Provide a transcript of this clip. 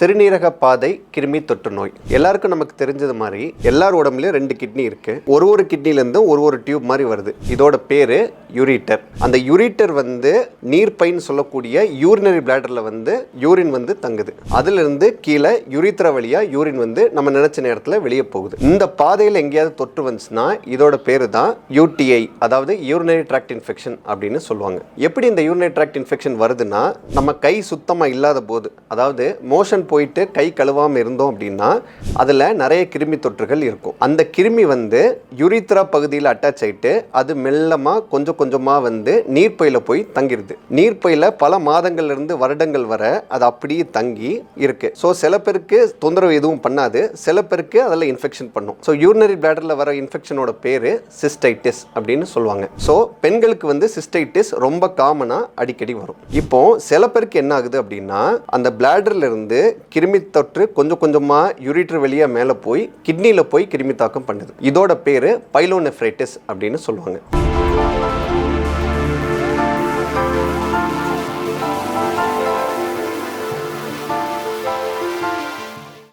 சிறுநீரக பாதை கிருமி தொற்று நோய். எல்லாருக்கும் நமக்கு தெரிஞ்சது மாதிரி எல்லார் உடம்புலயும் 2 கிட்னி இருக்கு. ஒரு கிட்னிலேருந்து ஒரு டியூப் மாதிரி வருது. இதோட பேரு யூரிட்டர். அந்த யூரிட்டர் நீர்ப்பைன்னு சொல்லக்கூடிய யூரினரி பிளாடர்ல யூரின் தங்குது. அதுல இருந்து கீழே யூரித்ரா வழியா யூரின் நம்ம நினைச்ச நேரத்துல வெளியே போகுது. இந்த பாதையில் எங்கேயாவது தொற்று வந்துச்சுன்னா இதோட பேரு தான் யூடிஐ, அதாவது யூரினரி ட்ராக்ட் இன்ஃபெக்ஷன் அப்படின்னு சொல்லுவாங்க. எப்படி இந்த யூரினரி ட்ராக்ட் இன்ஃபெக்ஷன் வருதுன்னா, நம்ம கை சுத்தமா இல்லாத போது, அதாவது மோஷன் போயிட்டு கை கழுவாம இருந்தோம் அப்படின்னா அதுல நிறைய கிருமி தொற்றுகள் இருக்கும். அந்த கிருமி யூரித்ரா பகுதியில் அட்டாச் ஆயிட்டு அது மெல்லமா கொஞ்சம் கொஞ்சமா நீர்ப்பையில போய் தங்கிருது. நீர்ப்பையில பல மாதங்கள்ல இருந்து வருடங்கள் வர அது அப்படியே தங்கி இருக்கு. ஸோ சில பேருக்கு தொந்தரவு எதுவும் பண்ணாது, சில பேருக்கு அதில் இன்ஃபெக்ஷன் பண்ணும். ஸோ யூரினரி பிளாடர்ல வர இன்ஃபெக்ஷனோட பேரு சிஸ்டைட்டிஸ் அப்படின்னு சொல்லுவாங்க. ஸோ பெண்களுக்கு சிஸ்டைட்டிஸ் ரொம்ப காமனா அடிக்கடி வரும். இப்போ சில பேருக்கு என்ன ஆகுது அப்படின்னா, அந்த பிளாடர்ல இருந்து கிருமி தொற்று கொஞ்சம் கொஞ்சமா யூரிட்டர் வெளியே மேலே போய் கிட்னியில போய் கிருமி தாக்கம் பண்ணுது. இதோட பேரு பைலோனெஃப்ரைட்டிஸ் அப்படின்னு சொல்லுவாங்க.